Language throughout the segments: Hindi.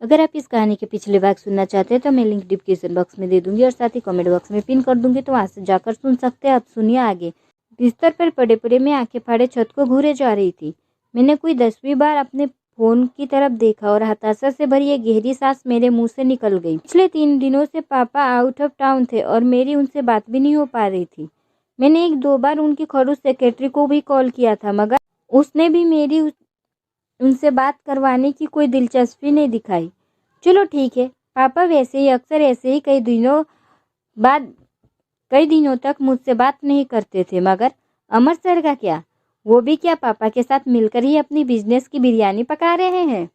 अगर आप इस कहानी के पिछले भाग सुनना चाहते हैं तो मैं लिंक डिस्क्रिप्शन बॉक्स में दे दूंगी और साथ ही कमेंट बॉक्स में पिन कर दूंगी, तो वहां से जाकर सुन सकते हैं। अब सुनिए आगे। बिस्तर पर पड़े पड़े मैं आंखें फाड़े छत को घूरे जा रही थी। मैंने कोई 10वीं बार अपने फोन की तरफ देखा और हताशा से भरी एक गहरी सांस मेरे मुंह से निकल गई। पिछले 3 दिनों से पापा आउट ऑफ टाउन थे और मेरी उनसे बात भी नहीं हो पा रही थी। मैंने 1-2 बार उनकी खड़ूस सेक्रेटरी को भी कॉल किया था, मगर उसने भी मेरी उनसे बात करवाने की कोई दिलचस्पी नहीं दिखाई। चलो ठीक है, पापा वैसे ही अक्सर ऐसे ही कई दिनों तक मुझसे बात नहीं करते थे, मगर अमर सर का क्या? वो भी क्या पापा के साथ मिलकर ही अपनी बिजनेस की बिरयानी पका रहे हैं?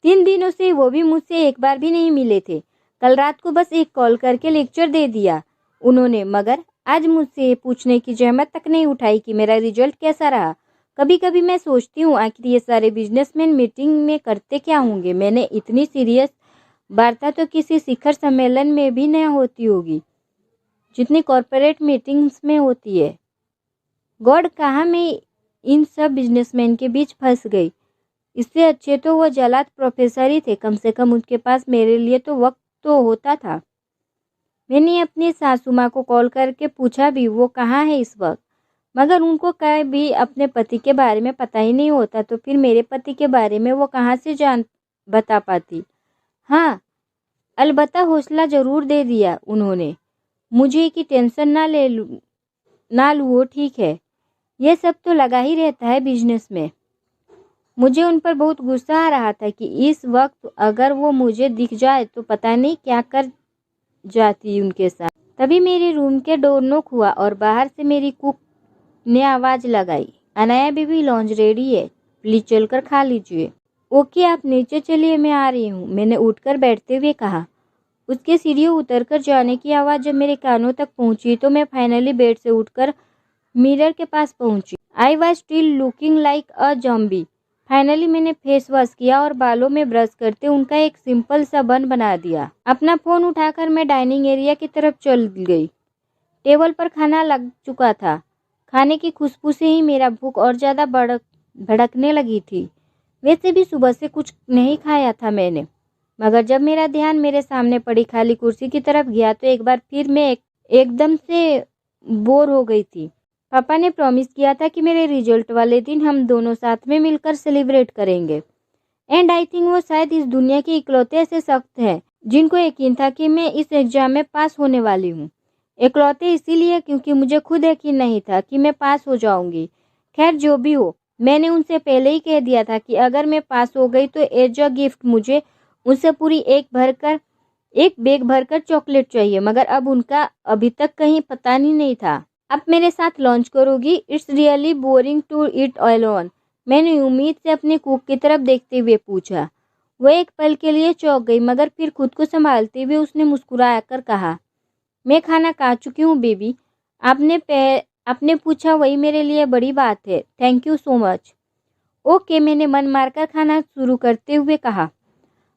3 दिनों से वो भी मुझसे एक बार भी नहीं मिले थे। कल रात को बस एक कॉल करके लेक्चर दे दिया उन्होंने, मगर आज मुझसे पूछने की जहमत तक नहीं उठाई कि मेरा रिजल्ट कैसा रहा। कभी कभी मैं सोचती हूँ आखिर ये सारे बिजनेसमैन मीटिंग में करते क्या होंगे। मैंने इतनी सीरियस वार्ता तो किसी शिखर सम्मेलन में भी नहीं होती होगी जितनी कॉरपोरेट मीटिंग्स में होती है। गॉड, कहाँ मैं इन सब बिजनेसमैन के बीच फंस गई। इससे अच्छे तो वो जलाद प्रोफेसर ही थे, कम से कम उनके पास मेरे लिए तो वक्त तो होता था। मैंने अपनी सासू माँ को कॉल करके पूछा भी वो कहाँ है इस वक्त, मगर उनको कभी अपने पति के बारे में पता ही नहीं होता, तो फिर मेरे पति के बारे में वो कहाँ से बता पाती। हाँ, अलबत्ता हौसला ज़रूर दे दिया उन्होंने मुझे कि टेंशन ना लो, ठीक है। ये सब तो लगा ही रहता है बिजनेस में। मुझे उन पर बहुत गुस्सा आ रहा था कि इस वक्त अगर वो मुझे दिख जाए तो पता नहीं क्या कर जाती उनके साथ। तभी मेरे रूम के डोर नॉक हुआ और बाहर से मेरी कुक ने आवाज़ लगाई, अनाया बेबी लॉन्च रेडी है, प्लीज चलकर खा लीजिए। ओके, आप नीचे चलिए, मैं आ रही हूँ, मैंने उठकर बैठते हुए कहा। उसके सीढ़ियों उतरकर जाने की आवाज़ जब मेरे कानों तक पहुंची तो मैं फाइनली बेड से उठकर मिरर के पास पहुंची। I was still looking like a zombie. Finally मैंने फेस वॉश किया और बालों में ब्रश करते उनका एक सिंपल सा बन बना दिया। अपना फ़ोन उठाकर मैं डाइनिंग एरिया की तरफ चल गई। टेबल पर खाना लग चुका था। खाने की खुशबू से ही मेरा भूख और ज़्यादा भड़कने लगी थी। वैसे भी सुबह से कुछ नहीं खाया था मैंने, मगर जब मेरा ध्यान मेरे सामने पड़ी खाली कुर्सी की तरफ गया तो एक बार फिर मैं एकदम से बोर हो गई थी। पापा ने प्रॉमिस किया था कि मेरे रिजल्ट वाले दिन हम दोनों साथ में मिलकर सेलिब्रेट करेंगे, एंड आई थिंक वो शायद इस दुनिया के इकलौते ऐसे सख्त हैं जिनको यकीन था कि मैं इस एग्जाम में पास होने वाली हूँ। इकलौते इसीलिए क्योंकि मुझे खुद यकीन नहीं था कि मैं पास हो जाऊंगी। खैर, जो भी हो, मैंने उनसे पहले ही कह दिया था कि अगर मैं पास हो गई तो एज अ गिफ्ट मुझे उनसे पूरी एक बैग भरकर चॉकलेट चाहिए, मगर अब उनका अभी तक कहीं पता नहीं था। अब मेरे साथ लॉन्च करोगी? It's really boring to eat alone, मैंने उम्मीद से अपने कुक की तरफ देखते हुए पूछा। वह एक पल के लिए चौंक गई, मगर फिर खुद को संभालते हुए उसने मुस्कुराकर कहा, मैं खाना खा चुकी हूँ बेबी। आपने पूछा वही मेरे लिए बड़ी बात है। Thank you so much. Okay, मैंने मन मारकर खाना शुरू करते हुए कहा।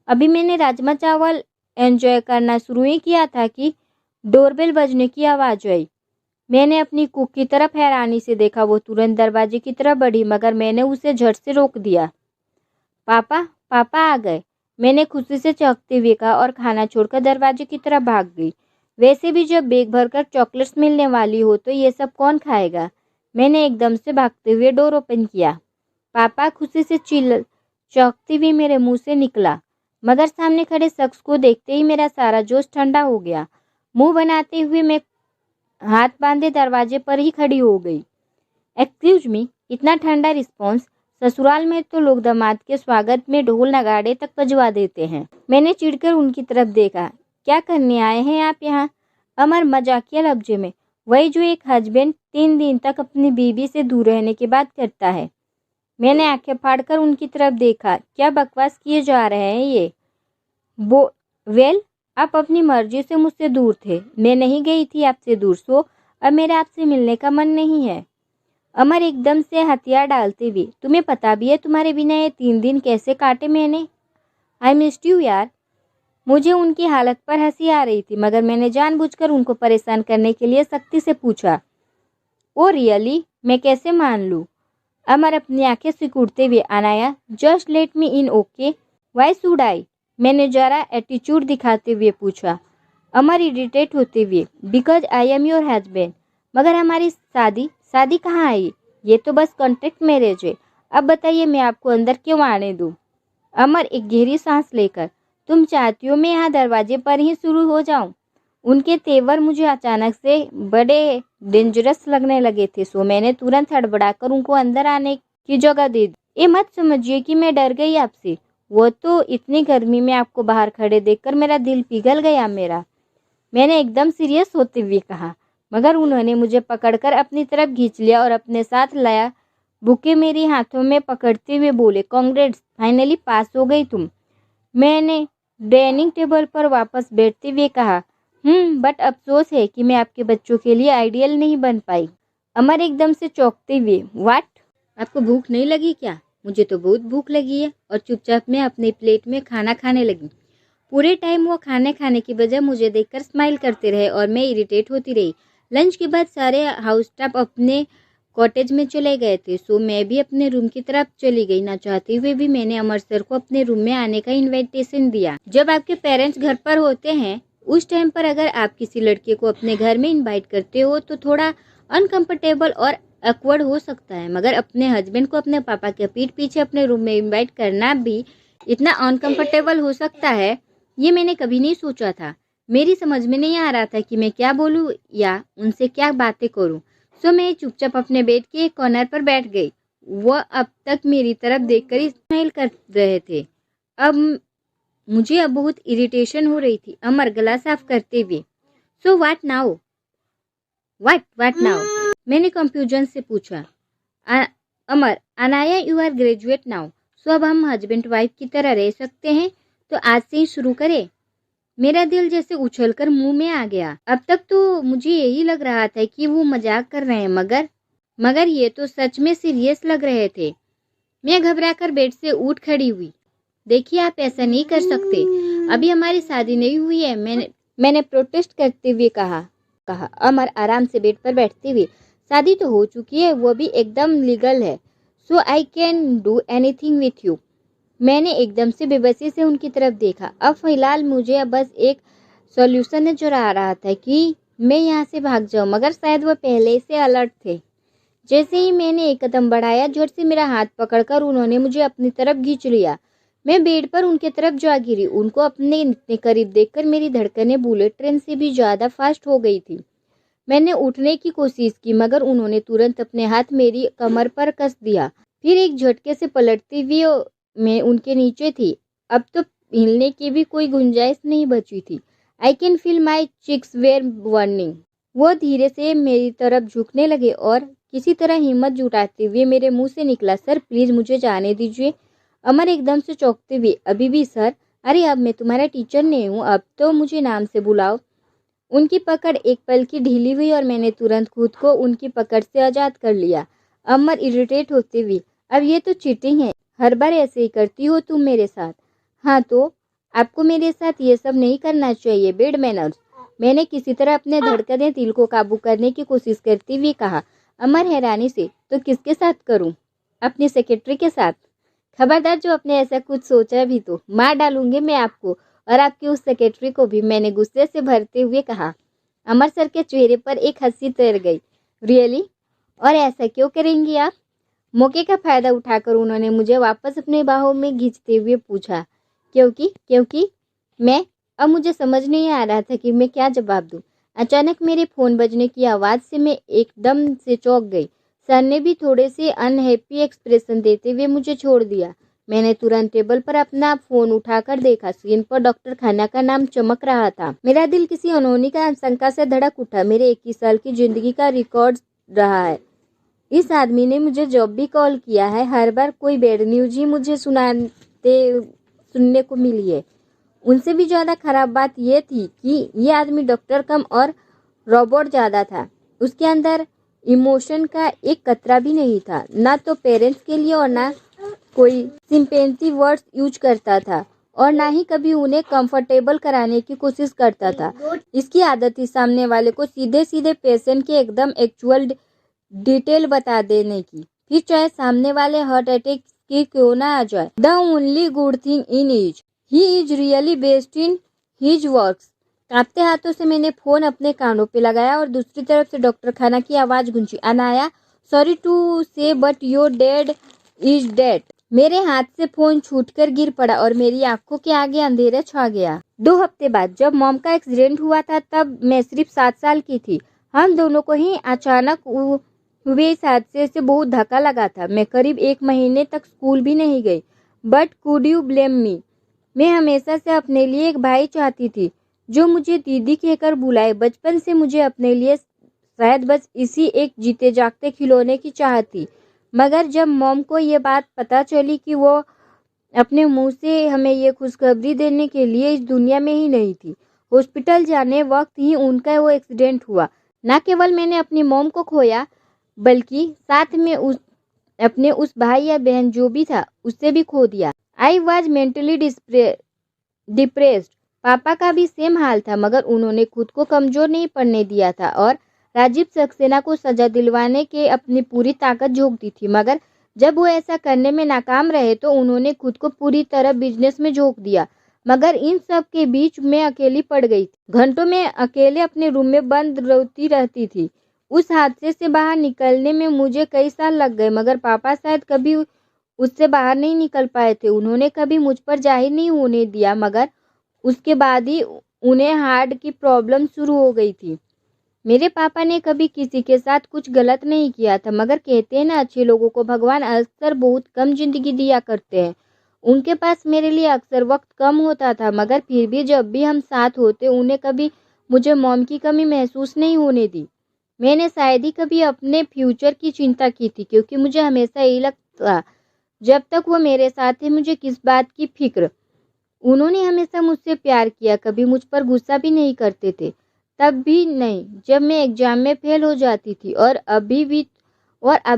अभी मैंने राजमा चावल एंजॉय करना शुरू ही किया था कि डोरबेल बजने की आवाज़ आई। मैंने अपनी कुक की तरफ हैरानी से देखा। वो तुरंत दरवाजे की तरफ बढ़ी, मगर मैंने उसे झट से रोक दिया। पापा आ गए, मैंने खुशी से चौंकते हुए कहा और खाना छोड़कर दरवाजे की तरफ भाग गई। वैसे भी जब बैग भरकर चॉकलेट्स मिलने वाली हो तो ये सब कौन खाएगा। मैंने एकदम से भागते हुए डोर ओपन किया। पापा, खुशी से चौंकती हुई मेरे मुंह से निकला, मगर सामने खड़े शख्स को देखते ही मेरा सारा जोश ठंडा हो गया। मुंह बनाते हुए मैं हाथ बांधे दरवाजे पर ही खड़ी हो गई। एक्सक्यूज मी, इतना ठंडा रिस्पॉन्स। ससुराल में तो लोग दामाद के स्वागत में ढोल नगाड़े तक बजवा देते हैं। मैंने चिढ़कर उनकी तरफ देखा। क्या करने आए हैं आप यहाँ? अमर मजाकिया लफ्जे में, वही जो एक हस्बैंड 3 दिन तक अपनी बीवी से दूर रहने की बात करता है। मैंने आंखें फाड़कर उनकी तरफ देखा। क्या बकवास किए जा रहे हैं ये? वेल, आप अपनी मर्जी से मुझसे दूर थे, मैं नहीं गई थी आपसे दूर, सो अब मेरा आपसे मिलने का मन नहीं है। अमर एकदम से हथियार डालते हुए, तुम्हें पता भी है तुम्हारे बिना ये 3 दिन कैसे काटे मैंने? आई मिस्ड यू यार। मुझे उनकी हालत पर हंसी आ रही थी, मगर मैंने जानबूझकर उनको परेशान करने के लिए सख्ती से पूछा। Oh really? मैं कैसे मान लूँ? अमर अपनी आंखें सिकुड़ते हुए, Anaya, just let me in, okay? Why should I? मैंने जरा एटीट्यूड दिखाते हुए पूछा। अमर इरिटेट होते हुए, because I am your husband. मगर हमारी शादी कहाँ आई? ये तो बस कॉन्ट्रैक्ट मैरिज है। अब बताइए मैं आपको अंदर क्यों आने दूँ? अमर एक गहरी सांस लेकर, तुम चाहती हो मैं यहाँ दरवाजे पर ही शुरू हो जाऊं? उनके तेवर मुझे अचानक से बड़े डेंजरस लगने लगे थे, सो मैंने तुरंत हड़बड़ाकर उनको अंदर आने की जगह दे दी। ये मत समझिए कि मैं डर गई आपसे, वो तो इतनी गर्मी में आपको बाहर खड़े देखकर मेरा दिल पिघल गया मैंने एकदम सीरियस होते हुए कहा। मगर उन्होंने मुझे पकड़कर अपनी तरफ खींच लिया और अपने साथ लाया बुके मेरे हाथों में पकड़ते हुए बोले, कांग्रेट्स, फाइनली पास हो गई तुम। मैंने डाइनिंग टेबल पर वापस बैठते हुए कहा, बट अफसोस है कि मैं आपके बच्चों के लिए आइडियल नहीं बन पाई। अमर एकदम से चौंकते हुए, व्हाट? आपको भूख नहीं लगी क्या? मुझे तो बहुत भूख लगी है। और चुपचाप मैं अपनी प्लेट में खाना खाने लगी। पूरे टाइम वो खाने की बजाय मुझे देखकर स्माइल करते रहे और मैं इरिटेट होती रही। लंच के बाद सारे हाउस स्टाफ अपने कॉटेज में चले गए थे, सो मैं भी अपने रूम की तरफ चली गई। ना चाहते हुए भी मैंने अमर सर को अपने रूम में आने का इनविटेशन दिया। जब आपके पेरेंट्स घर पर होते हैं उस टाइम पर अगर आप किसी लड़के को अपने घर में इनवाइट करते हो तो थोड़ा अनकंफर्टेबल और awkward हो सकता है, मगर अपने हस्बैंड को अपने पापा के पीठ पीछे अपने रूम में इनवाइट करना भी इतना अनकंफर्टेबल हो सकता है, ये मैंने कभी नहीं सोचा था। मेरी समझ में नहीं आ रहा था कि मैं क्या बोलूँ या उनसे क्या बातें करूँ। सो मैं चुपचाप अपने बेड के एक कॉर्नर पर बैठ गई। वह अब तक मेरी तरफ देखकर ही स्माइल कर रहे थे। मुझे बहुत इरिटेशन हो रही थी। अमर गला साफ करते हुए, so what now? What now? मैंने कंफ्यूजन से पूछा। Amar, Anaya, you are graduate now, so अब हम हस्बैंड वाइफ की तरह रह सकते हैं, तो आज से ही शुरू करें। मेरा दिल जैसे उछलकर मुंह में आ गया। अब तक तो मुझे यही लग रहा था कि वो मजाक कर रहे हैं, मगर ये तो सच में सीरियस लग रहे थे। मैं घबराकर बेड से उठ खड़ी हुई। देखिए, आप ऐसा नहीं कर सकते, अभी हमारी शादी नहीं हुई है, मैंने प्रोटेस्ट करते हुए कहा। अमर आराम से बेड पर बैठते हुए, शादी तो हो चुकी है, वो भी एकदम लीगल है, so I can do anything with you. मैंने एकदम से बेबसी से उनकी तरफ देखा। अब फिलहाल मुझे बस एक सॉल्यूशन नजर आ रहा था कि मैं यहाँ से भाग जाऊँ, मगर शायद वह पहले से अलर्ट थे। जैसे ही मैंने एक कदम बढ़ाया, झट से मेरा हाथ पकड़कर उन्होंने मुझे अपनी तरफ खींच लिया। मैं बेड पर उनके तरफ जा गिरी। उनको अपने इतने करीब देखकर मेरी धड़कनें बुलेट ट्रेन से भी ज़्यादा फास्ट हो गई थी। मैंने उठने की कोशिश की, मगर उन्होंने तुरंत अपने हाथ मेरी कमर पर कस दिया। फिर एक झटके से पलटती हुई मैं उनके नीचे थी। अब तो हिलने की भी कोई गुंजाइश नहीं बची थी। I can feel my cheeks were burning. वो धीरे से मेरी तरफ झुकने लगे और किसी तरह हिम्मत जुटाते हुए मेरे मुंह से निकला, सर प्लीज़ मुझे जाने दीजिए। अमर एकदम से चौंकते हुए, अभी भी सर? अरे अब मैं तुम्हारा टीचर नहीं हूँ, अब तो मुझे नाम से बुलाओ। उनकी पकड़ एक पल की ढीली हुई और मैंने तुरंत खुद को उनकी पकड़ से आज़ाद कर लिया। अमर इरिटेट होते हुए, अब ये तो चीटिंग है, हर बार ऐसे ही करती हो तुम मेरे साथ। हाँ तो आपको मेरे साथ ये सब नहीं करना चाहिए, बेड मैनर्स। मैंने किसी तरह अपने धड़कने दिल को काबू करने की कोशिश करते हुए कहा। अमर हैरानी से, तो किसके साथ करूं? अपनी सेक्रेटरी के साथ? खबरदार, जो अपने ऐसा कुछ सोचा भी तो मार डालूंगी मैं आपको और आपकी उस सेक्रेटरी को भी, मैंने गुस्से से भरते हुए कहा। अमर सर के चेहरे पर एक हंसी तैर गई। रियली? और ऐसा क्यों करेंगी आप? मौके का फायदा उठाकर उन्होंने मुझे वापस अपने बाहों में खींचते हुए पूछा। क्योंकि मैं, अब मुझे समझ नहीं आ रहा था कि मैं क्या जवाब दूं। अचानक मेरे फोन बजने की आवाज़ से मैं एकदम से चौंक गई। सर ने भी थोड़े से अनहैप्पी एक्सप्रेशन देते हुए मुझे छोड़ दिया। मैंने तुरंत टेबल पर अपना फोन उठाकर देखा। स्क्रीन पर डॉक्टर खाना का नाम चमक रहा था। मेरा दिल किसी अनहोनी का आशंका से धड़क उठा। मेरे 21 साल की जिंदगी का रिकॉर्ड रहा है। इस आदमी ने मुझे जब भी कॉल किया है, हर बार कोई बैड न्यूज ही मुझे सुनने को मिली है। उनसे भी ज़्यादा खराब बात यह थी कि ये आदमी डॉक्टर कम और रोबोट ज़्यादा था। उसके अंदर इमोशन का एक कतरा भी नहीं था, ना तो पेरेंट्स के लिए और ना कोई सिंपैथी वर्ड्स यूज करता था और ना ही कभी उन्हें कंफर्टेबल कराने की कोशिश करता था। इसकी आदत थी सामने वाले को सीधे सीधे पेशेंट के एकदम एक्चुअल डिटेल बता देने की, फिर चाहे सामने वाले हार्ट अटैक की क्यों ना आ जाए। The only good thing in is he is really best in his works. कांपते हाथों से मैंने फोन अपने कानों पे लगाया और दूसरी तरफ से डॉक्टर खाना की आवाज गूंजी, अनाया, सॉरी टू से but your dad is dead. मेरे हाथ से फोन छूटकर गिर पड़ा और मेरी आंखों के आगे अंधेरा छा गया। 2 हफ्ते बाद जब मॉम का एक्सीडेंट हुआ था तब मैं सिर्फ 7 साल की थी। हम दोनों को ही अचानक हुए इस हादसे से बहुत धक्का लगा था। मैं करीब 1 महीने तक स्कूल भी नहीं गई। But could you blame me? मैं हमेशा से अपने लिए एक भाई चाहती थी जो मुझे दीदी कहकर बुलाए। बचपन से मुझे अपने लिए शायद बस इसी एक जीते जागते खिलौने की चाहत थी। मगर जब मॉम को ये बात पता चली कि वो अपने मुंह से हमें ये खुशखबरी देने के लिए इस दुनिया में ही नहीं थी, हॉस्पिटल जाने वक्त ही उनका वो एक्सीडेंट हुआ। न केवल मैंने अपनी मॉम को खोया बल्कि साथ में अपने उस भाई या बहन जो भी था उससे भी खो दिया। I was mentally depressed. पापा का भी सेम हाल था मगर उन्होंने खुद को कमजोर नहीं पड़ने दिया था और राजीव सक्सेना को सजा दिलवाने के अपनी पूरी ताकत झोंक दी थी। मगर जब वो ऐसा करने में नाकाम रहे तो उन्होंने खुद को पूरी तरह बिजनेस में झोंक दिया। मगर इन सब के बीच मैं अकेली पड़ गई थी। घंटों में अकेले अपने रूम में बंद रोती रहती थी। उस हादसे से बाहर निकलने में मुझे कई साल लग गए मगर पापा शायद कभी उससे बाहर नहीं निकल पाए थे। उन्होंने कभी मुझ पर जाहिर नहीं होने दिया मगर उसके बाद ही उन्हें हार्ट की प्रॉब्लम शुरू हो गई थी। मेरे पापा ने कभी किसी के साथ कुछ गलत नहीं किया था मगर कहते हैं ना, अच्छे लोगों को भगवान अक्सर बहुत कम जिंदगी दिया करते हैं। उनके पास मेरे लिए अक्सर वक्त कम होता था मगर फिर भी जब भी हम साथ होते उन्हें कभी मुझे मॉम की कमी महसूस नहीं होने दी। मैंने शायद ही कभी अपने फ्यूचर की चिंता की थी क्योंकि मुझे हमेशा यही लगता जब तक वो मेरे साथ थे मुझे किस बात की फिक्र। उन्होंने हमेशा मुझसे प्यार किया, कभी मुझ पर गुस्सा भी नहीं करते थे, तब भी नहीं जब मैं एग्जाम में फेल हो जाती थी। और अब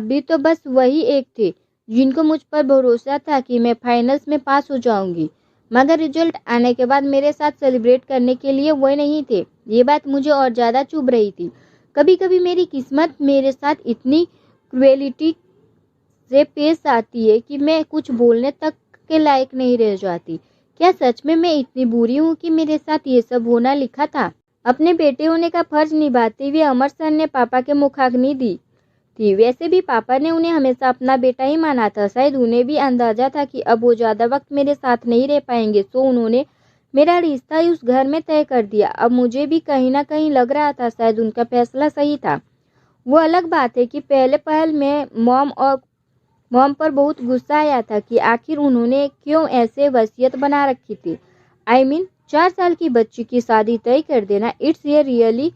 भी तो बस वही एक थे जिनको मुझ पर भरोसा था कि मैं फाइनल्स में पास हो जाऊंगी। मगर रिजल्ट आने के बाद मेरे साथ सेलिब्रेट करने के लिए वो नहीं थे। ये बात मुझे और ज़्यादा चुभ रही थी। कभी कभी मेरी किस्मत मेरे साथ इतनी क्रुएलिटी से पेश आती है कि मैं कुछ बोलने तक के लायक नहीं रह जाती। क्या सच में मैं इतनी बुरी हूँ कि मेरे साथ ये सब होना लिखा था? अपने बेटे होने का फर्ज निभाते हुए अमर सर ने पापा के मुखाग्नि दी थी। वैसे भी पापा ने उन्हें हमेशा अपना बेटा ही माना था। शायद उन्हें भी अंदाजा था कि अब वो ज़्यादा वक्त मेरे साथ नहीं रह पाएंगे, तो उन्होंने मेरा रिश्ता ही उस घर में तय कर दिया। अब मुझे भी कहीं ना कहीं लग रहा था शायद उनका फैसला सही था। वो अलग बात है कि पहले पहल में मॉम पर बहुत गुस्सा आया था कि आखिर उन्होंने क्यों ऐसे वसीयत बना रखी थी। I mean, 4 साल की बच्ची की शादी तय कर देना, इट्स ये रियली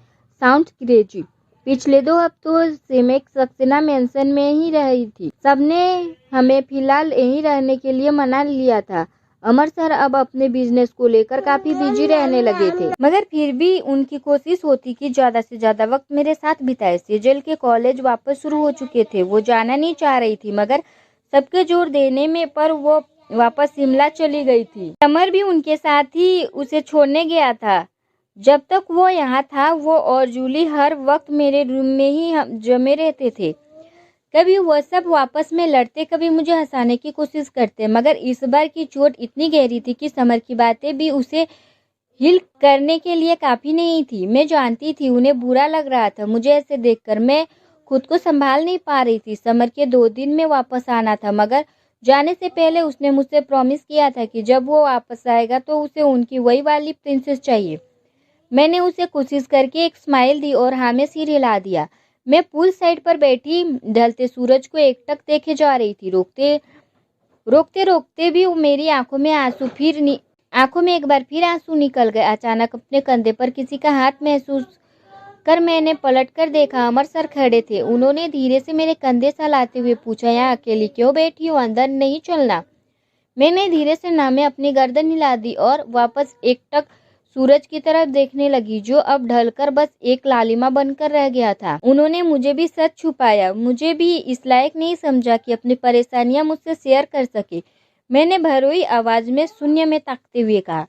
साउंड क्रेजी। पिछले 2 हफ्तों से मैं सक्सेना मेंशन में ही रही थी। सबने हमें फिलहाल यहीं रहने के लिए मना लिया था। अमर सर अब अपने बिजनेस को लेकर काफी बिजी रहने लगे थे मगर फिर भी उनकी कोशिश होती कि ज्यादा से ज्यादा वक्त मेरे साथ बिताए। सेजल के कॉलेज वापस शुरू हो चुके थे। वो जाना नहीं चाह रही थी मगर सबके जोर देने में पर वो वापस शिमला चली गई थी। समर भी उनके साथ ही उसे छोड़ने गया था। जब तक वो यहाँ था वो और जूली हर वक्त मेरे रूम में ही जमे रहते थे। कभी वो सब वापस में लड़ते, कभी मुझे हंसाने की कोशिश करते मगर इस बार की चोट इतनी गहरी थी कि समर की बातें भी उसे हिल करने के लिए काफ़ी नहीं थी। मैं जानती थी उन्हें बुरा लग रहा था मुझे ऐसे देखकर। मैं खुद को संभाल नहीं पा रही थी। समर के 2 दिन में वापस आना था मगर जाने से पहले उसने मुझसे प्रॉमिस किया था कि जब वो वापस आएगा तो उसे उनकी वही वाली प्रिंसेस चाहिए। मैंने उसे कोशिश करके एक स्माइल दी और हाँ में सिर हिला दिया। मैं पूल साइड पर बैठी ढलते सूरज को एकटक देखे जा रही थी। रोकते रोकते भी मेरी आंखों में एक बार फिर आंसू निकल गए। अचानक अपने कंधे पर किसी का हाथ महसूस कर मैंने पलट कर देखा। अमर सर खड़े थे। उन्होंने धीरे से मेरे कंधे सहलाते हुए पूछा, यहाँ अकेली क्यों बैठी हो, अंदर नहीं चलना? मैंने धीरे से नामे अपनी गर्दन हिला दी और वापस एकटक सूरज की तरफ देखने लगी जो अब ढलकर बस एक लालिमा बनकर रह गया था। उन्होंने मुझे भी सच छुपाया, मुझे भी इस लायक नहीं समझा कि अपनी परेशानियां मुझसे शेयर कर सके। मैंने भरोई आवाज में शून्य में ताकते हुए कहा।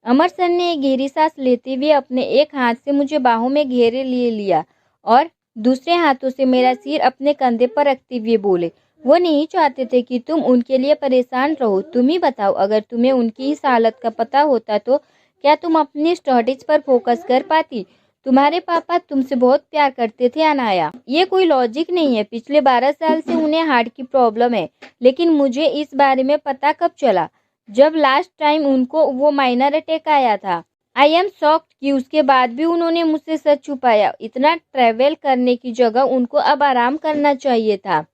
अमर सर ने एक गहरी सांस लेते हुए अपने एक हाथ से मुझे बाहों में घेरे लिए लिया और दूसरे हाथों से मेरा सिर अपने कंधे पर रखते हुए बोले, वो नहीं चाहते थे कि तुम उनके लिए परेशान रहो। तुम ही बताओ, अगर तुम्हें उनकी इस हालत का पता होता तो क्या तुम अपनी स्टडीज पर फोकस कर पाती? तुम्हारे पापा तुमसे बहुत प्यार करते थे अनाया। ये कोई लॉजिक नहीं है। पिछले 12 साल से उन्हें हार्ट की प्रॉब्लम है, लेकिन मुझे इस बारे में पता कब चला? जब लास्ट टाइम उनको वो माइनर अटैक आया था। आई एम शॉक्ड कि उसके बाद भी उन्होंने मुझसे सच छुपाया। इतना ट्रैवल करने की जगह उनको अब आराम करना चाहिए था,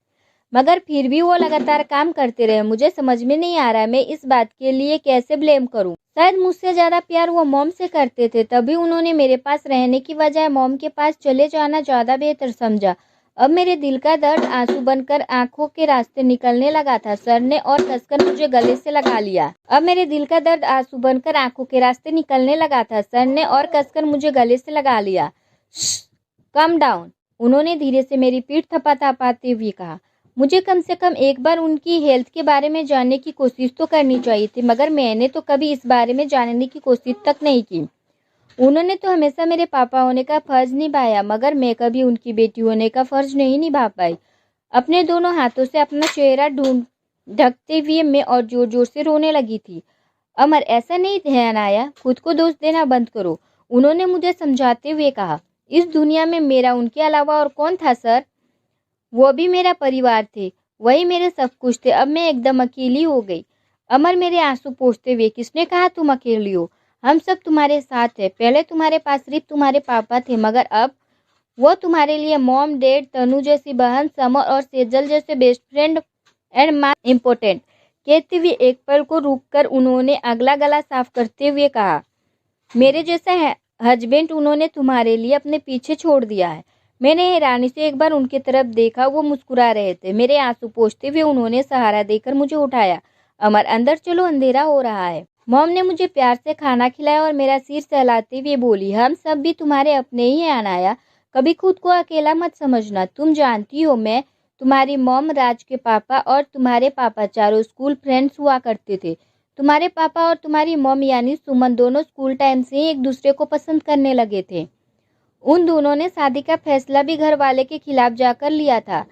मगर फिर भी वो लगातार काम करते रहे। मुझे समझ में नहीं आ रहा मैं इस बात के लिए कैसे ब्लेम करूं। शायद मुझसे ज़्यादा प्यार वो मॉम से करते थे, तभी उन्होंने मेरे पास रहने की बजाय मॉम के पास चले जाना ज़्यादा बेहतर समझा। अब मेरे दिल का दर्द आंसू बनकर आंखों के रास्ते निकलने लगा था। सर ने और कसकर मुझे गले से लगा लिया। अब मेरे दिल का दर्द आंसू बनकर आंखों के रास्ते निकलने लगा था। सर ने और कसकर मुझे गले से लगा लिया। कम डाउन, उन्होंने धीरे से मेरी पीठ थपथपाते हुए कहा। मुझे कम से कम एक बार उनकी हेल्थ के बारे में जानने की कोशिश तो करनी चाहिए थी, मगर मैंने तो कभी इस बारे में जानने की कोशिश तक नहीं की। उन्होंने तो हमेशा मेरे पापा होने का फर्ज निभाया, मगर मैं कभी उनकी बेटी होने का फर्ज नहीं निभा पाई। अपने दोनों हाथों से अपना चेहरा ढकते हुए मैं और जोर जोर से रोने लगी थी। अमर, ऐसा नहीं है अनाया, खुद को दोष देना बंद करो, उन्होंने मुझे समझाते हुए कहा। इस दुनिया में मेरा उनके अलावा और कौन था सर? वो भी मेरा परिवार थे, वही मेरे सब कुछ थे। अब मैं एकदम अकेली हो गई। अमर मेरे आंसू पोंछते हुए, किसने कहा तुम अकेली हो? हम सब तुम्हारे साथ हैं। पहले तुम्हारे पास सिर्फ तुम्हारे पापा थे, मगर अब वो तुम्हारे लिए मॉम, डैड, तनु जैसी बहन, समर और सेजल जैसे बेस्ट फ्रेंड एंड माँ इम्पोर्टेंट। कहते हुए एक पल को रुककर उन्होंने अगला गला साफ करते हुए कहा, मेरे जैसा हस्बैंड उन्होंने तुम्हारे लिए अपने पीछे छोड़ दिया है। मैंने हैरानी से एक बार उनकी तरफ देखा। वो मुस्कुरा रहे थे। मेरे आंसू पोंछते हुए उन्होंने सहारा देकर मुझे उठाया। अमर, अंदर चलो, अंधेरा हो रहा है। मॉम ने मुझे प्यार से खाना खिलाया और मेरा सिर सहलाते हुए बोली, हम सब भी तुम्हारे अपने ही हैं अनाया, कभी खुद को अकेला मत समझना। तुम जानती हो, मैं, तुम्हारी मॉम, राज के पापा और तुम्हारे पापा चारों स्कूल फ्रेंड्स हुआ करते थे। तुम्हारे पापा और तुम्हारी मॉम यानी सुमन दोनों स्कूल टाइम से ही एक दूसरे को पसंद करने लगे थे। उन दोनों ने शादी का फैसला भी घर वाले के खिलाफ जाकर लिया था।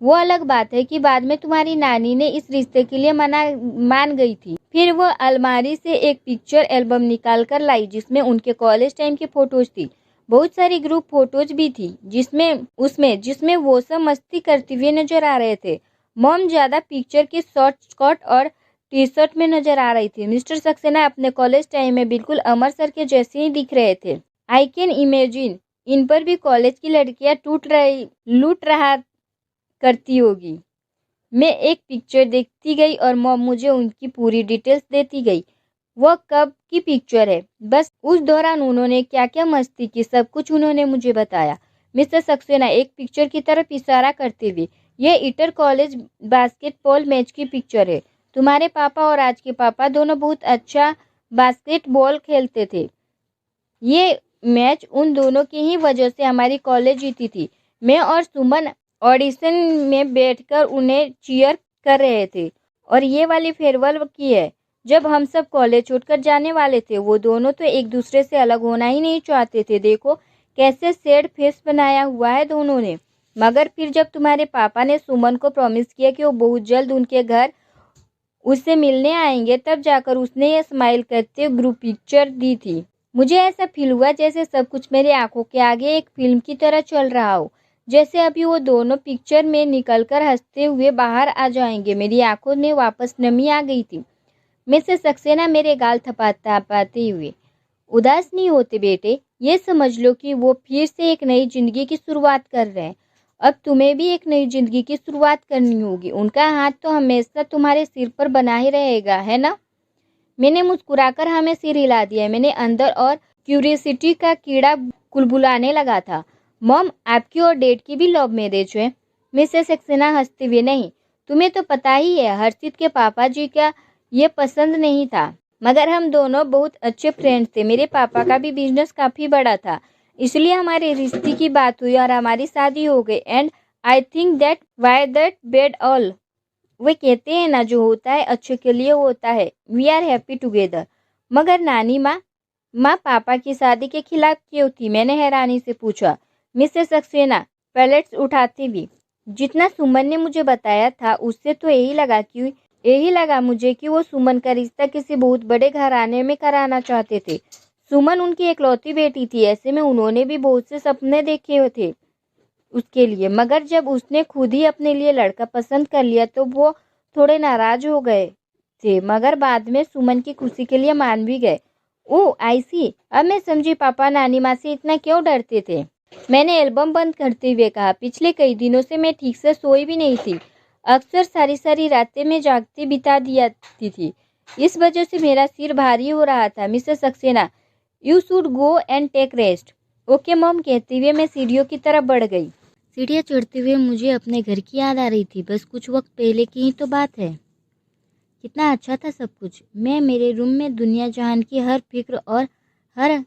वो अलग बात है कि बाद में तुम्हारी नानी ने इस रिश्ते के लिए मान गई थी। फिर वो अलमारी से एक पिक्चर एल्बम निकाल कर लाई जिसमें उनके कॉलेज टाइम की फोटोज थी। बहुत सारी ग्रुप फोटोज भी थी जिसमें वो सब मस्ती करते हुए नजर आ रहे थे। मॉम ज्यादा पिक्चर की शॉर्ट स्कर्ट और टी शर्ट में नजर आ रही थी। मिस्टर सक्सेना अपने कॉलेज टाइम में बिल्कुल अमर सर के जैसे ही दिख रहे थे। आई कैन इमेजिन इन पर भी कॉलेज की लड़कियां लूट रहा करती होगी। मैं एक पिक्चर देखती गई और मॉम मुझे उनकी पूरी डिटेल्स देती गई। वह कब की पिक्चर है, बस उस दौरान उन्होंने क्या क्या मस्ती की, सब कुछ उन्होंने मुझे बताया। मिस्टर सक्सेना एक पिक्चर की तरफ इशारा करते हुए, यह इंटर कॉलेज बास्केटबॉल मैच की पिक्चर है। तुम्हारे पापा और आज के पापा दोनों बहुत अच्छा बास्केटबॉल खेलते थे। ये मैच उन दोनों की ही वजह से हमारी कॉलेज जीती थी। मैं और सुमन ऑडिशन में बैठकर उन्हें चीयर कर रहे थे। और ये वाली फेयरवेल की है, जब हम सब कॉलेज छोड़कर जाने वाले थे। वो दोनों तो एक दूसरे से अलग होना ही नहीं चाहते थे। देखो कैसे सैड फेस बनाया हुआ है दोनों ने। मगर फिर जब तुम्हारे पापा ने सुमन को प्रॉमिस किया कि वो बहुत जल्द उनके घर उससे मिलने आएंगे, तब जाकर उसने ये स्माइल करते ग्रुप पिक्चर दी थी। मुझे ऐसा फील हुआ जैसे सब कुछ मेरी आंखों के आगे एक फिल्म की तरह चल रहा हो, जैसे अभी वो दोनों पिक्चर में निकलकर हंसते हुए बाहर आ जाएंगे। मेरी आंखों में वापस नमी आ गई थी। मिसेस सक्सेना मेरे गाल थपथपाते हुए, उदास नहीं होते बेटे, ये समझ लो कि वो फिर से एक नई जिंदगी की शुरुआत कर रहे हैं। अब तुम्हें भी एक नई जिंदगी की शुरुआत करनी होगी। उनका हाथ तो हमेशा तुम्हारे सिर पर बना ही रहेगा, है ना? मैंने मुस्कुराकर हमें सिर हिला दिया। मैंने अंदर और क्यूरियोसिटी का कीड़ा कुलबुलाने लगा था। मॉम, आपकी और डैड की भी लव मैरिज है? मिसेस सक्सेना हंसते हुए, नहीं, तुम्हें तो पता ही है, हर्षित के पापा जी का ये पसंद नहीं था, मगर हम दोनों बहुत अच्छे फ्रेंड्स थे। मेरे पापा का भी बिजनेस काफ़ी बड़ा था, इसलिए हमारे रिश्ते की बात हुई और हमारी शादी हो गई। And I think that why that bed all. वे कहते हैं ना, जो होता है अच्छे के लिए होता है। We are happy together. मगर नानी माँ पापा की शादी के खिलाफ क्यों थी? मैंने हैरानी से पूछा। मिसेस सक्सेना पैलेट्स उठाती हुई, जितना सुमन ने मुझे बताया था उससे तो यही लगा मुझे कि वो सुमन का रिश्ता किसी बहुत बड़े घराने में कराना चाहते थे। सुमन उनकी इकलौती बेटी थी, ऐसे में उन्होंने भी बहुत से सपने देखे थे उसके लिए, मगर जब उसने खुद ही अपने लिए लड़का पसंद कर लिया तो वो थोड़े नाराज हो गए थे, मगर बाद में सुमन की खुशी के लिए मान भी गए। ओह आई सी, अब मैं समझी पापा नानी माँ से इतना क्यों डरते थे। मैंने एल्बम बंद करते हुए कहा, पिछले कई दिनों से मैं ठीक से सोई भी नहीं थी। अक्सर सारी सारी रातें मैं जागते बिता दिया थी। इस वजह से मेरा सिर भारी हो रहा था। Mrs Saxena, you should go and take rest. Okay mom, कहते हुए मैं सीढ़ियों की तरफ बढ़ गई। सीढ़ियाँ चढ़ते हुए मुझे अपने घर की याद आ रही थी। बस कुछ वक्त पहले की ही तो बात है। कितना अच्छा था सब कुछ। मैं मेरे रूम में दुनिया जहान की हर फिक्र और हर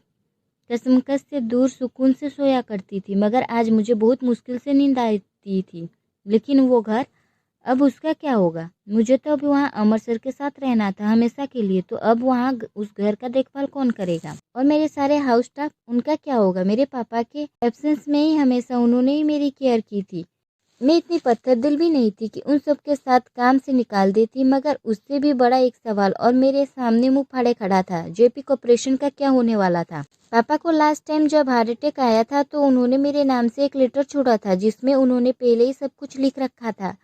कसमकस से दूर सुकून से सोया करती थी, मगर आज मुझे बहुत मुश्किल से नींद आती थी। लेकिन वो घर, अब उसका क्या होगा। मुझे तो अब वहाँ अमर सर के साथ रहना था हमेशा के लिए, तो अब वहाँ उस घर का देखभाल कौन करेगा। और मेरे सारे हाउस स्टाफ, उनका क्या होगा। मेरे पापा के एब्सेंस में ही हमेशा उन्होंने ही मेरी केयर की थी। मैं इतनी पत्थर दिल भी नहीं थी कि उन सब के साथ काम से निकाल देती, मगर उससे भी बड़ा एक सवाल और मेरे सामने मुंह फाड़े खड़ा था। जेपी कॉर्पोरेशन का क्या होने वाला था। पापा को लास्ट टाइम जब हार्ट अटैक आया था तो उन्होंने मेरे नाम से एक लेटर छोड़ा था, जिसमें उन्होंने पहले ही सब कुछ लिख रखा था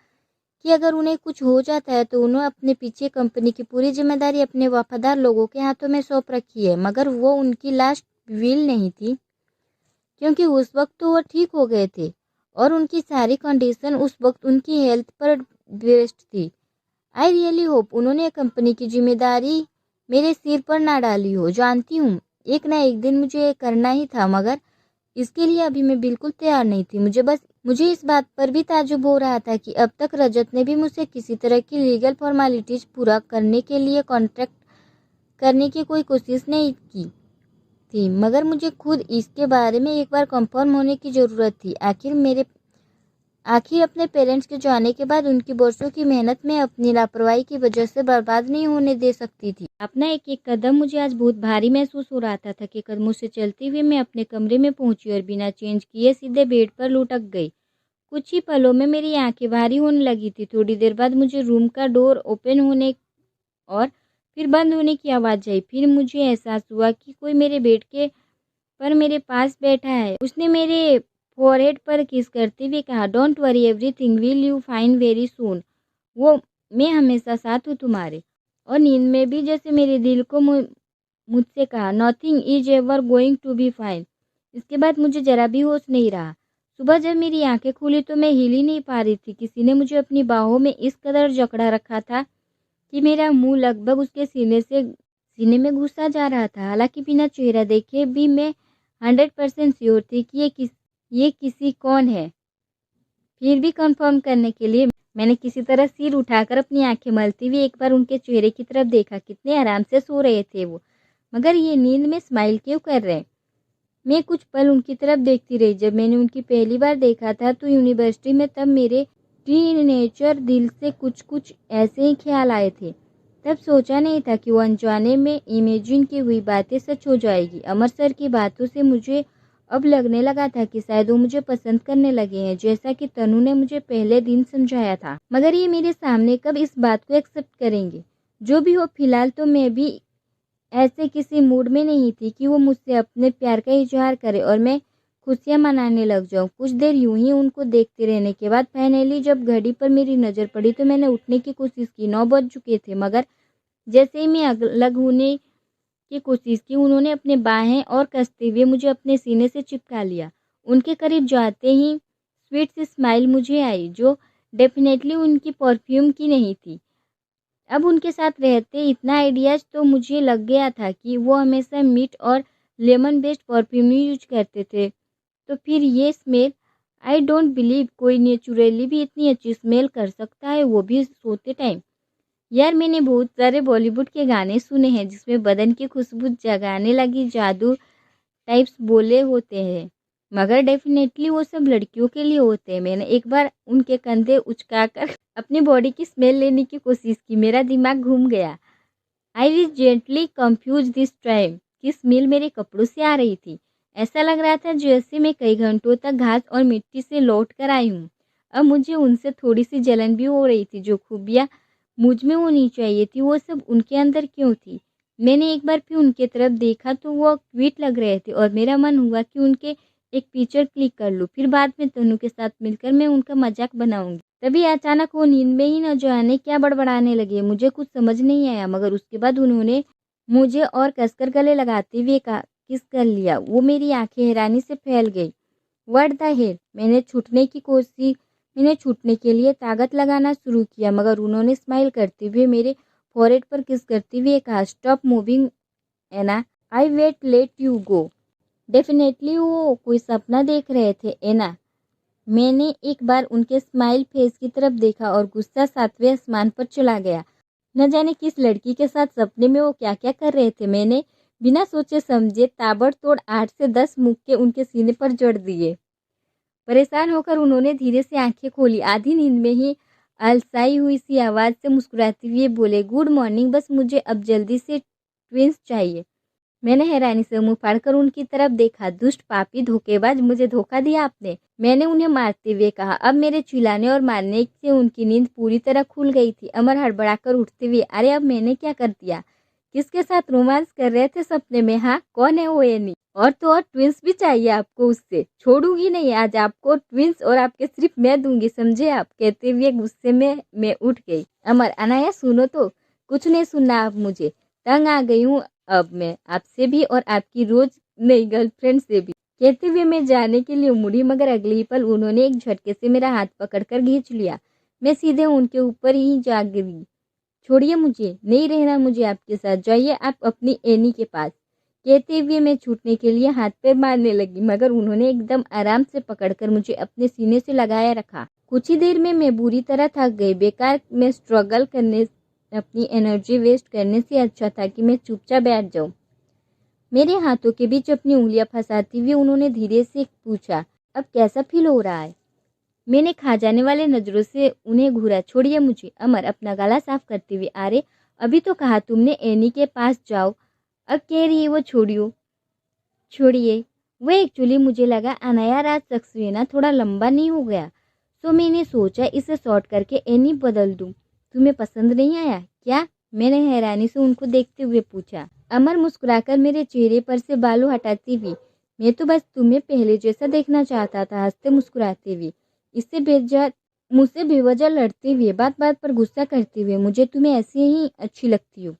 कि अगर उन्हें कुछ हो जाता है तो उन्होंने अपने पीछे कंपनी की पूरी जिम्मेदारी अपने वफादार लोगों के हाथों में सौंप रखी है। मगर वो उनकी लास्ट विल नहीं थी, क्योंकि उस वक्त तो वो ठीक हो गए थे और उनकी सारी कंडीशन उस वक्त उनकी हेल्थ पर बेस्ड थी। आई रियली होप उन्होंने कंपनी की जिम्मेदारी मेरे सिर पर ना डाली हो। जानती हूँ एक ना एक दिन मुझे ये करना ही था, मगर इसके लिए अभी मैं बिल्कुल तैयार नहीं थी। मुझे इस बात पर भी ताज्जुब हो रहा था कि अब तक रजत ने भी मुझसे किसी तरह की लीगल फॉर्मेलिटीज पूरा करने के लिए कॉन्ट्रैक्ट करने की कोई कोशिश नहीं की थी, मगर मुझे खुद इसके बारे में एक बार कंफर्म होने की ज़रूरत थी। आखिर अपने पेरेंट्स के जाने के बाद उनकी बरसों की मेहनत में अपनी लापरवाही की वजह से बर्बाद नहीं होने दे सकती थी। अपना एक एक कदम मुझे आज बहुत भारी महसूस हो रहा था। थके कदमों से चलते हुए मैं अपने कमरे में पहुंची और बिना चेंज किए सीधे बेड पर लुढ़क गई। कुछ ही पलों में मेरी आंखें भारी होने लगी थी। थोड़ी देर बाद मुझे रूम का डोर ओपन होने और फिर बंद होने की आवाज़ आई। फिर मुझे एहसास हुआ कि कोई मेरे बेड के पर मेरे पास बैठा है। उसने मेरे फोरहेड पर किस करते हुए कहा, don't worry, everything will you fine very soon. वो मैं हमेशा साथ हूँ तुम्हारे। और नींद में भी जैसे मेरे दिल को मुझसे कहा, nothing is ever going to be fine. इसके बाद मुझे जरा भी होश नहीं रहा। सुबह जब मेरी आंखें खुली तो मैं हिल ही नहीं पा रही थी। किसी ने मुझे अपनी बाहों में इस कदर जकड़ा रखा था कि मेरा मुंह लगभग उसके सीने में घुसा जा रहा था। हालांकि बिना चेहरा देखे भी मैं 100% श्योर थी कि ये किसी कौन है। फिर भी कंफर्म करने के लिए मैंने किसी तरह सिर उठाकर अपनी आंखें मलती हुई एक बार उनके चेहरे की तरफ देखा। कितने आराम से सो रहे थे वो, मगर ये नींद में स्माइल क्यों कर रहे। मैं कुछ पल उनकी तरफ देखती रही। जब मैंने उनकी पहली बार देखा था तो यूनिवर्सिटी में, तब मेरे टीनेजर दिल से कुछ ऐसे ही ख्याल आए थे। तब सोचा नहीं था कि वो अनजाने में इमेजिन की हुई बातें सच हो जाएगी। अमर सर की बातों से मुझे अब लगने लगा था कि शायद वो मुझे पसंद करने लगे हैं, जैसा कि तनु ने मुझे पहले दिन समझाया था। मगर ये मेरे सामने कब इस बात को एक्सेप्ट करेंगे। जो भी हो, फिलहाल तो मैं भी ऐसे किसी मूड में नहीं थी कि वो मुझसे अपने प्यार का इजहार करे और मैं खुशियाँ मनाने लग जाऊँ। कुछ देर यूं ही उनको देखते रहने के बाद फाइनली जब घड़ी पर मेरी नज़र पड़ी तो मैंने उठने की कोशिश की। 9 बज चुके थे, मगर जैसे ही मैं अलग होने की कोशिश की, उन्होंने अपने बाहें और कसते हुए मुझे अपने सीने से चिपका लिया। उनके करीब जाते ही स्वीट सी स्माइल मुझे आई, जो डेफिनेटली उनकी परफ्यूम की नहीं थी। अब उनके साथ रहते इतना आइडियाज तो मुझे लग गया था कि वो हमेशा मीट और लेमन बेस्ड परफ्यूम ही यूज करते थे। तो फिर ये स्मेल, आई डोंट बिलीव कोई नेचुरली भी इतनी अच्छी स्मेल कर सकता है, वो भी सोते टाइम। यार मैंने बहुत सारे बॉलीवुड के गाने सुने हैं जिसमें बदन की खुशबू जगाने लगी जादू टाइप्स बोले होते हैं, मगर डेफिनेटली वो सब लड़कियों के लिए होते हैं। मैंने एक बार उनके कंधे उचकाकर अपनी बॉडी की स्मेल लेने की कोशिश की। मेरा दिमाग घूम गया। I was gently confuse this time कि स्मेल मेरे कपड़ों से आ रही थी। ऐसा लग रहा था जैसे मैं कई घंटों तक घास और मिट्टी से लौट कर आई हूँ। अब मुझे उनसे थोड़ी सी जलन भी हो रही थी। जो खूबियाँ मुझ में होनी चाहिए थी वो सब उनके अंदर क्यों थी? मैंने एक बार फिर उनके तरफ देखा तो वो क्यूट लग रहे थे और मेरा मन हुआ कि उनके एक पिक्चर क्लिक कर लूँ, फिर बाद में तनु के साथ मिलकर मैं उनका मजाक बनाऊंगी। तभी अचानक वो नींद में ही न जाने क्या बड़बड़ाने लगे। मुझे कुछ समझ नहीं आया, मगर उसके बाद उन्होंने मुझे और कसकर गले लगाते हुए कहा, किस कर लिया। वो मेरी आंखें हैरानी से फैल गई। What the hell. मैंने छूटने के लिए ताकत लगाना शुरू किया, मगर उन्होंने स्माइल करते हुए मेरे फॉरहेड पर किस करते हुए कहा, stop moving Anna, I won't let you go. Definitely वो कोई सपना देख रहे थे एना। मैंने एक बार उनके स्माइल फेस की तरफ देखा और गुस्सा सातवें आसमान पर चला गया। न जाने किस लड़की के साथ सपने में वो क्या क्या कर रहे थे। मैंने बिना सोचे समझे ताबड़तोड़ 8 से 10 मुक्के उनके सीने पर जड़ दिए। परेशान होकर उन्होंने धीरे से आंखें खोली। आधी नींद में ही अलसाई हुई सी आवाज़ से मुस्कुराते हुए बोले, गुड मॉर्निंग, बस मुझे अब जल्दी से ट्विंस चाहिए। मैंने हैरानी से मुंह फाड़कर उनकी तरफ देखा। दुष्ट पापी धोखेबाज, मुझे धोखा दिया आपने, मैंने उन्हें मारते हुए कहा। अब मेरे चिल्लाने और मारने से उनकी नींद पूरी तरह खुल गई थी। अमर हड़बड़ाकर उठते हुए, अरे अब मैंने क्या कर दिया? किसके साथ रोमांस कर रहे थे सपने में? हाँ, कौन है वो एनी? और तो और ट्विंस भी चाहिए आपको उससे? छोड़ूंगी नहीं आज आपको ट्विंस, और आपके सिर्फ मैं दूंगी, समझे आप? कहते हुए गुस्से में मैं उठ गई। अमर, अनाया सुनो तो। कुछ नहीं सुनना आप मुझे, तंग आ गई हूँ अब मैं आपसे भी और आपकी रोज नई गर्लफ्रेंड से भी। कहते हुए मैं जाने के लिए मुड़ी, मगर अगले ही पल उन्होंने एक झटके से मेरा हाथ पकड़कर खींच लिया। मैं सीधे उनके ऊपर ही जा गिरी। छोड़िए मुझे, नहीं रहना मुझे आपके साथ, जाइए आप अपनी एनी के पास। कहते हुए मैं छूटने के लिए हाथ पैर मारने लगी, मगर उन्होंने एकदम आराम से पकड़कर मुझे अपने सीने से लगाए रखा। कुछ ही देर में मैं बुरी तरह थक गई। बेकार में स्ट्रगल करने, अपनी एनर्जी वेस्ट करने से अच्छा था कि मैं चुपचाप बैठ जाऊं। मेरे हाथों के बीच अपनी उंगलियां फंसाती हुई उन्होंने धीरे से पूछा, अब कैसा फील हो रहा है? मैंने खा जाने वाले नजरों से उन्हें घूरा। छोड़िए मुझे। अमर अपना गला साफ करते हुए, अरे अभी तो कहा तुमने एनी के पास जाओ, अब कह रही है वो छोड़ियो। छोड़िए। वो एक्चुअली मुझे लगा अनाया राज सक्सेना थोड़ा लंबा नहीं हो गया, तो मैंने सोचा इसे शॉर्ट करके एनी बदल दूं। तुम्हें पसंद नहीं आया क्या? मैंने हैरानी से उनको देखते हुए पूछा। अमर मुस्कुराकर मेरे चेहरे पर से बालों हटाती हुई, मैं तो बस तुम्हें पहले जैसा देखना चाहता था, हंसते मुस्कुराते हुए। इससे बेवजह मुझसे बेवजह लड़ते हुए, बात बात पर गुस्सा करते हुए, मुझे तुम्हें ऐसी ही अच्छी लगती हो।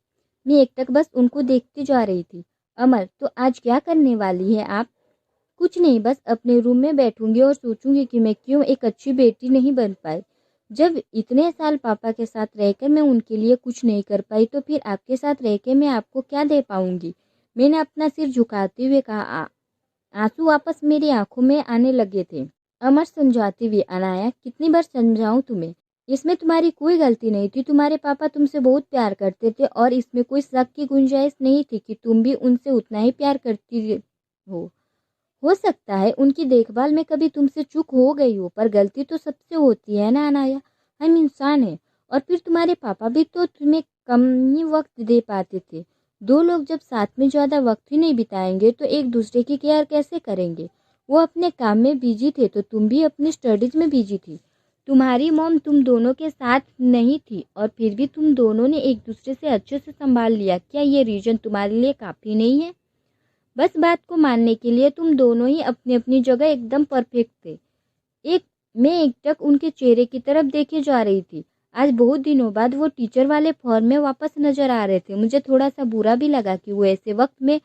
मैं एकटक बस उनको देखती जा रही थी। अमर, तो आज क्या करने वाली है आप? कुछ नहीं, बस अपने रूम में बैठूंगी और सोचूंगी कि मैं क्यों एक अच्छी बेटी नहीं बन पाई। जब इतने साल पापा के साथ रहकर मैं उनके लिए कुछ नहीं कर पाई, तो फिर आपके साथ रहकर मैं आपको क्या दे पाऊंगी? मैंने अपना सिर झुकाते हुए कहा। आंसू वापस मेरी आंखों में आने लगे थे। अमर समझाते हुए, अनाया कितनी बार समझाऊं तुम्हें? इसमें तुम्हारी कोई गलती नहीं थी। तुम्हारे पापा तुमसे बहुत प्यार करते थे और इसमें कोई शक की गुंजाइश नहीं थी कि तुम भी उनसे उतना ही प्यार करती हो सकता है उनकी देखभाल में कभी तुमसे चूक हो गई हो, पर गलती तो सबसे होती है ना अनाया, हम इंसान हैं। और फिर तुम्हारे पापा भी तो तुम्हें कम ही वक्त दे पाते थे। दो लोग जब साथ में ज़्यादा वक्त ही नहीं बिताएंगे तो एक दूसरे की केयर कैसे करेंगे? वो अपने काम में बिजी थे तो तुम भी अपनी स्टडीज में बिजी थी। तुम्हारी मॉम तुम दोनों के साथ नहीं थी और फिर भी तुम दोनों ने एक दूसरे से अच्छे से संभाल लिया। क्या ये रीजन तुम्हारे लिए काफ़ी नहीं है? बस बात को मानने के लिए तुम दोनों ही अपनी अपनी जगह एकदम परफेक्ट थे। मैं एकटक उनके चेहरे की तरफ देखे जा रही थी। आज बहुत दिनों बाद वो टीचर वाले फॉर्म में वापस नजर आ रहे थे। मुझे थोड़ा सा बुरा भी लगा कि वो ऐसे वक्त में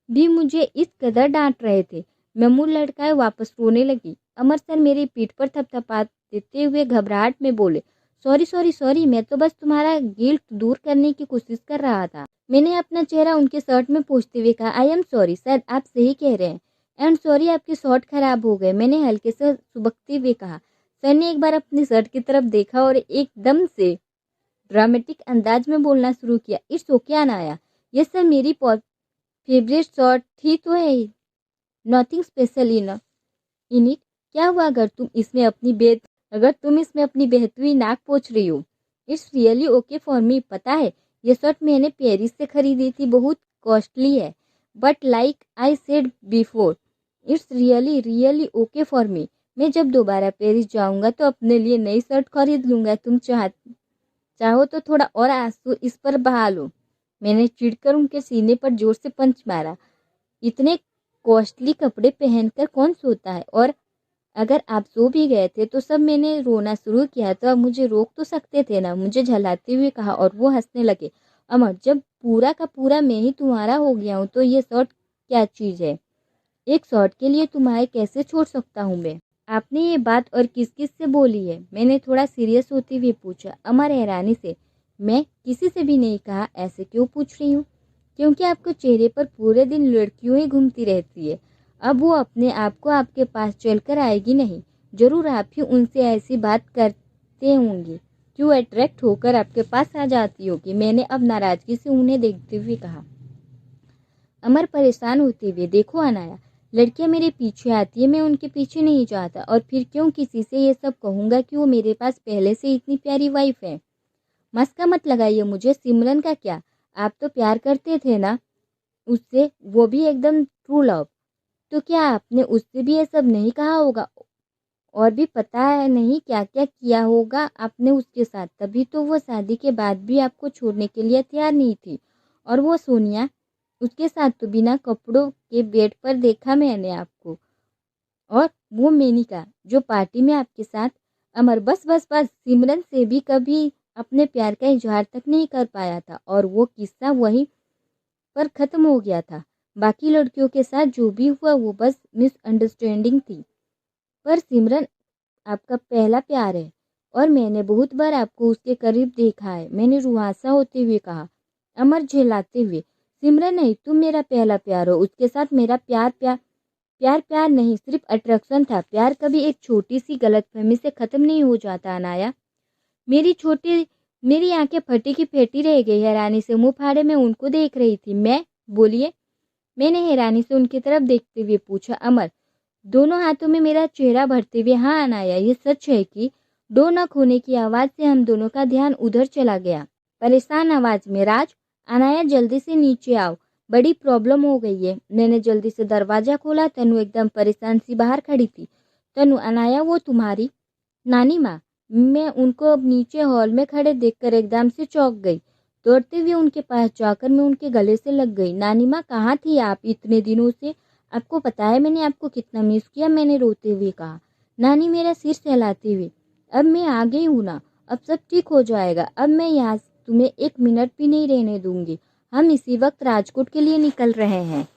भी मुझे इस कदर डांट रहे थे। मैं मुंह लटकाए वापस रोने लगी। अमर सर मेरी पीठ पर थपथपा देते हुए घबराहट में बोले, सॉरी सॉरी सॉरी, मैं तो बस तुम्हारा गिल्ट दूर करने की कोशिश कर रहा था। मैंने अपना चेहरा उनके शर्ट में पोंछते हुए कहा, आई एम सॉरी सर, आप सही कह रहे हैं। एंड सॉरी आपके शर्ट खराब हो गए, मैंने हल्के से सुबकते हुए कहा। सर ने एक बार अपनी शर्ट की तरफ देखा और एकदम से ड्रामेटिक अंदाज में बोलना शुरू किया, इट्स ओके अनाया, ये सर मेरी फेवरेट शर्ट ही तो है, नथिंग स्पेशल इन इट। क्या हुआ अगर तुम इसमें अपनी बहती हुई नाक पोंछ रही हो? It's really okay for me. पता है ये शर्ट मैंने पेरिस से खरीदी थी, बहुत कॉस्टली है, but like I said before, it's really really okay for me. मैं जब दोबारा पेरिस जाऊंगा तो अपने लिए नई शर्ट खरीद लूंगा। तुम चाहो तो थोड़ा और आंसू इस पर बहा लो। मैंने चिढ़कर उनके सीने पर जोर से पंच मारा। इतने कॉस्टली कपड़े पहनकर कौन सोता है? और अगर आप सो भी गए थे तो सब मैंने रोना शुरू किया तो आप मुझे रोक तो सकते थे ना, मुझे झल्लाते हुए कहा और वो हंसने लगे। अमर, जब पूरा का पूरा मैं ही तुम्हारा हो गया हूँ तो ये शर्ट क्या चीज़ है? एक शर्ट के लिए तुम्हारे कैसे छोड़ सकता हूँ मैं? आपने ये बात और किस किस से बोली है? मैंने थोड़ा सीरियस होते हुए पूछा। अमर हैरानी से, मैं किसी से भी नहीं कहा। ऐसे क्यों पूछ रही हूँ? क्योंकि आपको चेहरे पर पूरे दिन लड़कियों ही घूमती रहती है। अब वो अपने आप को आपके पास चलकर आएगी नहीं। जरूर आप ही उनसे ऐसी बात करते होंगे, क्यों अट्रैक्ट होकर आपके पास आ जाती होगी। मैंने अब नाराजगी से उन्हें देखते हुए कहा। अमर परेशान होते हुए, देखो अनाया, लड़कियां मेरे पीछे आती है, मैं उनके पीछे नहीं जाता। और फिर क्यों किसी से ये सब कहूँगा कि वो मेरे पास पहले से इतनी प्यारी वाइफ है। मस्का मत लगाइए मुझे। सिमरन का क्या? आप तो प्यार करते थे ना उससे, वो भी एकदम ट्रू लव। तो क्या आपने उससे भी ये सब नहीं कहा होगा? और भी पता है नहीं क्या क्या किया होगा आपने उसके साथ, तभी तो वो शादी के बाद भी आपको छोड़ने के लिए तैयार नहीं थी। और वो सोनिया, उसके साथ तो बिना कपड़ों के बेड पर देखा मैंने आपको। और वो मेनिका जो पार्टी में आपके साथ। अमर, बस बस बस। सिमरन से भी कभी अपने प्यार का इजहार तक नहीं कर पाया था और वो किस्सा वहीं पर खत्म हो गया था। बाकी लड़कियों के साथ जो भी हुआ वो बस मिसअंडरस्टैंडिंग थी। पर सिमरन आपका पहला प्यार है और मैंने बहुत बार आपको उसके करीब देखा है, मैंने रुआंसा होते हुए कहा। अमर झेलाते हुए, सिमरन नहीं, तुम मेरा पहला प्यार हो। उसके साथ मेरा प्यार प्यार प्यार प्यार नहीं, सिर्फ अट्रैक्शन था। प्यार कभी एक छोटी सी गलतफहमी से खत्म नहीं हो जाता अनाया। मेरी आंखें फटी की फेटी रह गई। हैरानी से मुंह फाड़े मैं उनको देख रही थी। मैं बोलिए, मैंने हैरानी से उनकी तरफ देखते हुए पूछा। अमर दोनों हाथों में मेरा चेहरा भरते हुए, हाँ अनाया, ये सच है कि डो न खोने की आवाज से हम दोनों का ध्यान उधर चला गया। परेशान आवाज में, राज, अनाया जल्दी से नीचे आओ, बड़ी प्रॉब्लम हो गई है। मैंने जल्दी से दरवाजा खोला। तनु एकदम परेशान सी बाहर खड़ी थी। तनु, अनाया वो तुम्हारी नानी माँ। मैं उनको अब नीचे हॉल में खड़े देखकर एकदम से चौंक गई। दौड़ते हुए उनके पास जाकर मैं उनके गले से लग गई। नानी माँ, कहाँ थी आप इतने दिनों से? आपको पता है मैंने आपको कितना मिस किया, मैंने रोते हुए कहा। नानी मेरा सिर सहलाते हुए, अब मैं आ गई हूँ ना, अब सब ठीक हो जाएगा। अब मैं यहाँ तुम्हें एक मिनट भी नहीं रहने दूंगी। हम इसी वक्त राजकोट के लिए निकल रहे हैं।